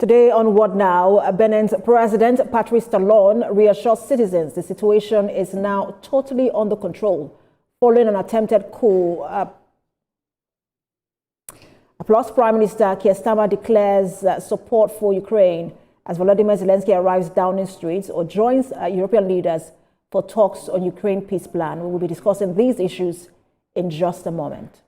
Today on What Now, Benin's President Patrice Talon reassures citizens the situation is now totally under control following an attempted coup. Plus, Prime Minister Keir Starmer declares support for Ukraine as Volodymyr Zelensky arrives Downing Street or joins European leaders for talks on Ukraine peace plan. We will be discussing these issues in just a moment.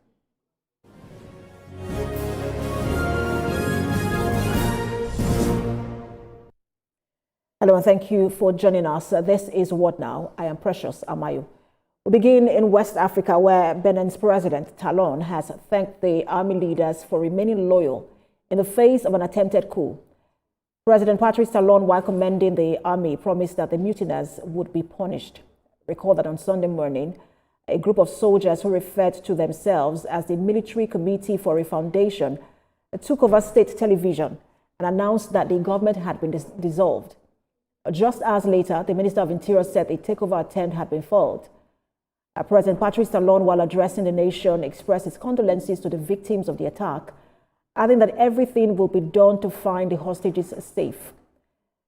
Hello and thank you for joining us. This is What Now? I am Precious Amayu. We begin in West Africa, where Benin's President Talon has thanked the army leaders for remaining loyal in the face of an attempted coup. President Patrice Talon, while commending the army, promised that the mutineers would be punished. Recall that on Sunday morning, a group of soldiers who referred to themselves as the Military Committee for a Foundation took over state television and announced that the government had been dissolved. Just hours later, the Minister of Interior said a takeover attempt had been foiled. President Patrice Talon, while addressing the nation, expressed his condolences to the victims of the attack, adding that everything will be done to find the hostages safe.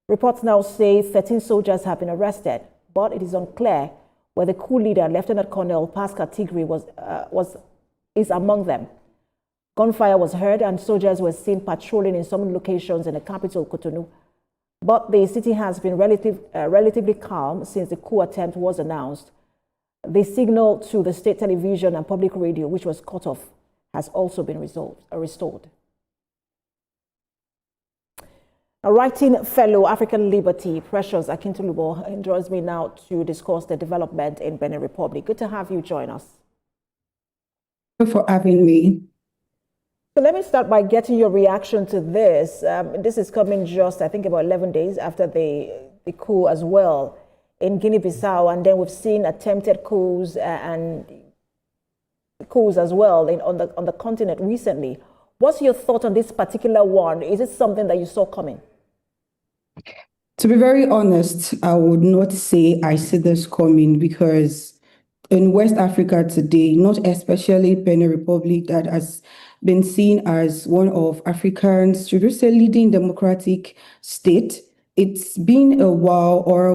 Reports now say 13 soldiers have been arrested, but it is unclear whether the coup leader, Lieutenant Colonel Pascal Tigri, is among them. Gunfire was heard and soldiers were seen patrolling in some locations in the capital, Cotonou. But the city has been relatively calm since the coup attempt was announced. The signal to the state television and public radio, which was cut off, has also been restored. A writing fellow African Liberty, Precious Akintulubo, joins me now to discuss the development in Benin Republic. Good to have you join us. Thank you for having me. So let me start by getting your reaction to this. This is coming just, I think, about 11 days after the coup as well in Guinea-Bissau, and then we've seen attempted coups and coups as well on the continent recently. What's your thought on this particular one? Is it something that you saw coming? To be very honest, I would not say I see this coming, because in West Africa today, not especially Benin Republic, that has been seen as one of Africa's, should we say, leading democratic state. It's been a while, or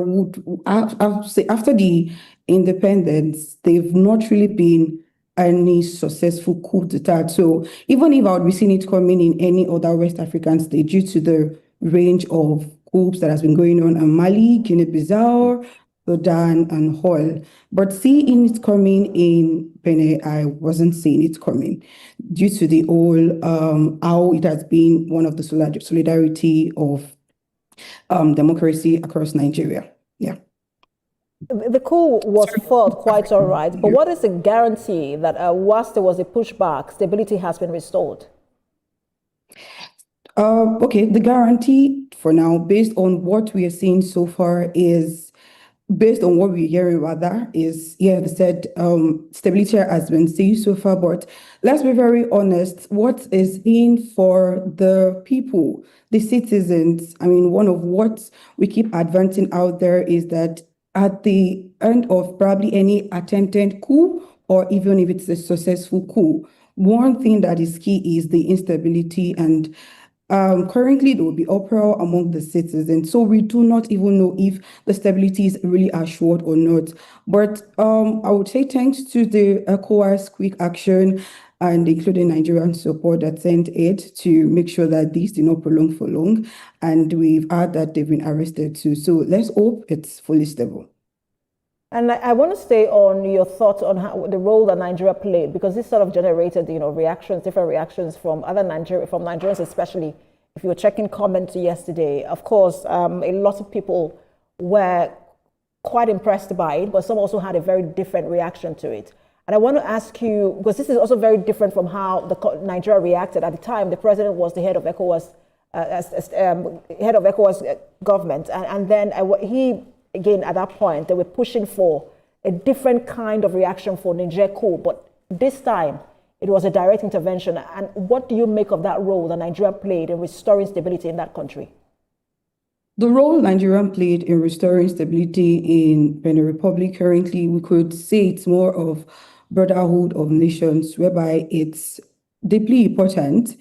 I would say after the independence, they've not really been any successful coup d'etat. So even if I would be seeing it coming in any other West African state, due to the range of coups that has been going on in Mali, Guinea-Bissau, Sudan, and Hall. But seeing it coming in Benin, I wasn't seeing it coming, due to the whole how it has been one of the solidarity of democracy across Nigeria. Yeah. The coup was fought quite all right, but what is the guarantee that whilst there was a pushback, stability has been restored? Okay, the guarantee for now, based on what we are seeing so far, is based on what we're hearing rather, is, yeah, they said stability has been seen so far, but let's be very honest, what is in for the people, the citizens? I mean, one of what we keep advancing out there is that at the end of probably any attempted coup, or even if it's a successful coup, one thing that is key is the instability, and currently there will be uproar among the citizens. So we do not even know if the stability is really assured or not. But I would say thanks to the ECOWAS quick action, and including Nigerian support that sent aid to make sure that these do not prolong for long. And we've heard that they've been arrested too. So let's hope it's fully stable. And I want to stay on your thoughts on how the role that Nigeria played, because this sort of generated, reactions, different reactions from from Nigerians, especially if you were checking comments yesterday. Of course, a lot of people were quite impressed by it, but some also had a very different reaction to it. And I want to ask you, because this is also very different from how Nigeria reacted. At the time, the president was the head of ECOWAS, head of ECOWAS government, and then he. Again, at that point, they were pushing for a different kind of reaction for Niger coup, but this time it was a direct intervention. And what do you make of that role that Nigeria played in restoring stability in that country? The role Nigeria played in restoring stability in Benin Republic currently, we could say it's more of brotherhood of nations, whereby it's deeply important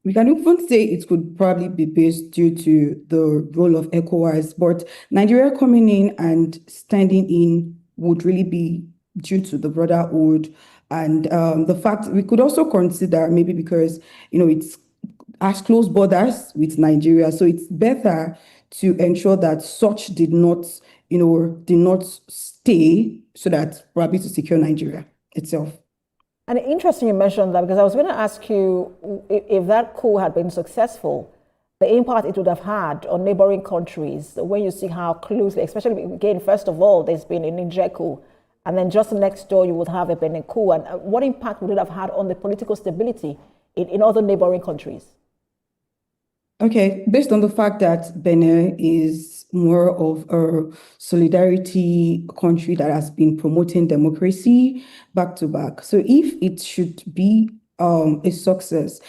We can even say it could probably be based due to the role of ECOWAS, but Nigeria coming in and standing in would really be due to the brotherhood and the fact we could also consider maybe because it's has close borders with Nigeria, so it's better to ensure that such did not stay, so that probably to secure Nigeria itself. And interesting you mentioned that because I was going to ask you if that coup had been successful, the impact it would have had on neighboring countries when you see how closely, especially again, first of all, there's been a Niger coup, and then just next door you would have a Benin coup. And what impact would it have had on the political stability in other neighboring countries? Okay, based on the fact that Benin is more of a solidarity country that has been promoting democracy back to back. So if it should be a success,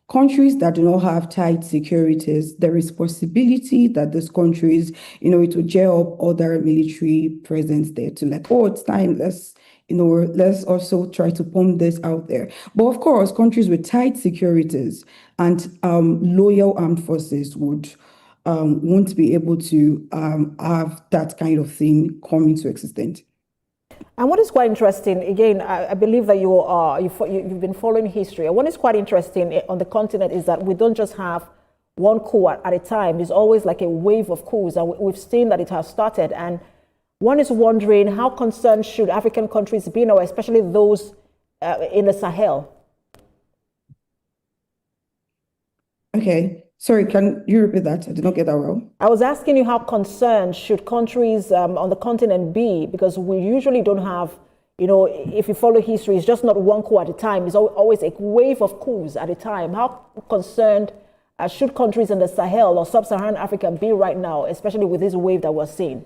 countries that do not have tight securities, there is possibility that these countries, it will gel up other military presence there to like, oh, it's time, let's also try to pump this out there. But of course, countries with tight securities and loyal armed forces won't be able to have that kind of thing come into existence. And what is quite interesting, again, I believe that you've been following history. And what is quite interesting on the continent is that we don't just have one coup at a time. There's always like a wave of coups, and we've seen that it has started. And one is wondering how concerned should African countries be now, especially those in the Sahel? Okay. Sorry, can you repeat that? I did not get that well. I was asking you how concerned should countries on the continent be, because we usually don't have, if you follow history, it's just not one coup at a time. It's always a wave of coups at a time. How concerned should countries in the Sahel or sub-Saharan Africa be right now, especially with this wave that we're seeing?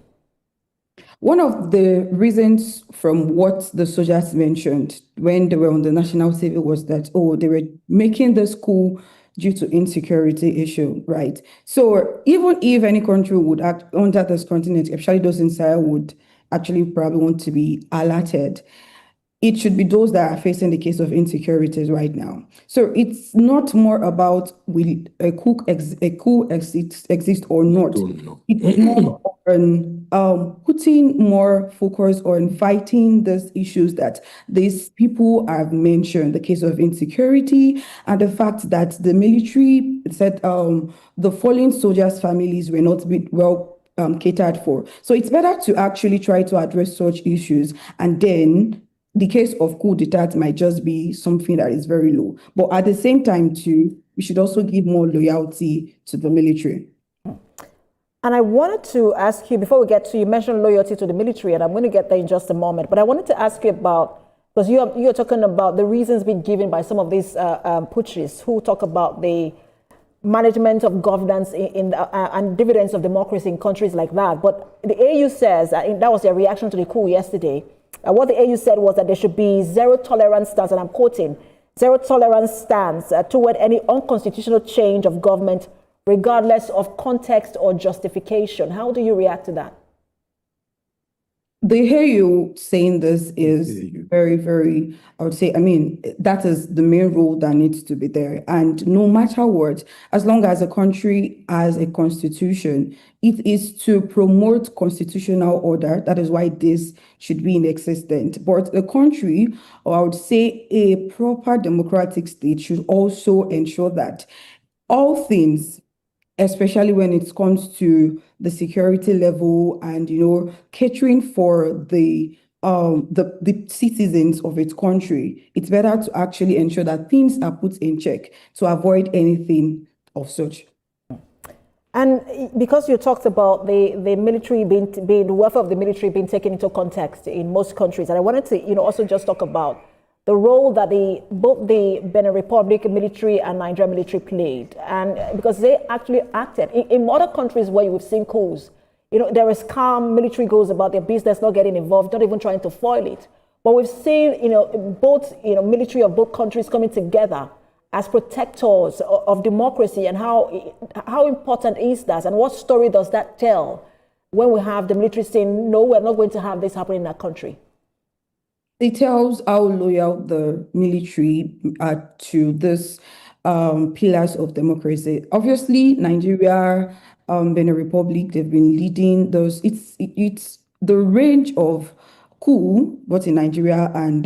One of the reasons from what the soldiers mentioned when they were on the national TV was that, they were making this coup due to insecurity issue, right? So even if any country would act under this continent, especially those in Sahel, would actually probably want to be alerted, it should be those that are facing the case of insecurities right now. So it's not more about will a coup exist or not. It's more on putting more focus on fighting these issues that these people have mentioned, the case of insecurity and the fact that the military said the fallen soldiers' families were not well catered for. So it's better to actually try to address such issues, and then the case of coup d'etat might just be something that is very low. But at the same time, too, we should also give more loyalty to the military. And I wanted to ask you, before we get to, you mentioned loyalty to the military, and I'm going to get there in just a moment, but I wanted to ask you about, because you're talking about the reasons being given by some of these putschists who talk about the management of governance and dividends of democracy in countries like that. But the AU says, that was their reaction to the coup yesterday, what the AU said was that there should be zero tolerance stance, and I'm quoting, zero tolerance stance toward any unconstitutional change of government, regardless of context or justification. How do you react to that? The hear you saying this is very, very, I would say, that is the main rule that needs to be there. And no matter what, as long as a country has a constitution, it is to promote constitutional order. That is why this should be in existence. But a country, or I would say a proper democratic state, should also ensure that all things, especially when it comes to the security level and catering for the citizens of its country, it's better to actually ensure that things are put in check to avoid anything of such. And because you talked about the military being the welfare of the military being taken into context in most countries, and I wanted to also just talk about the role that both the Benin Republic military and Nigeria military played, and because they actually acted in other countries where you've seen coups, there is calm, military goes about their business, not getting involved, not even trying to foil it. But we've seen, both military of both countries coming together as protectors of democracy, and how important is that, and what story does that tell when we have the military saying, no, we're not going to have this happen in our country? It tells how loyal the military are to this pillars of democracy. Obviously, Nigeria, Benin Republic, they've been leading those. It's the range of coup, both in Nigeria and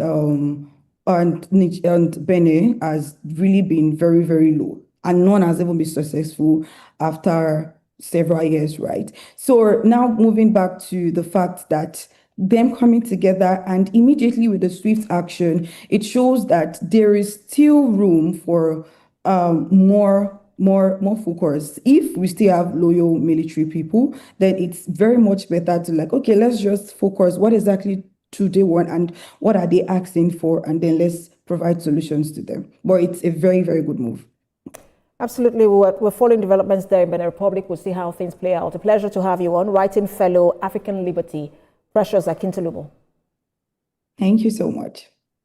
Benin, has really been very, very low, and none has even been successful after several years, right? So now moving back to the fact that them coming together and immediately with the swift action, it shows that there is still room for more focus. If we still have loyal military people, then it's very much better to like, okay, let's just focus. What exactly do they want and what are they asking for? And then let's provide solutions to them. But it's a very, very good move. Absolutely. We're following developments there in Benin Republic. We'll see how things play out. A pleasure to have you on. Writing fellow African Liberty, Precious Akintolumo. Thank you so much.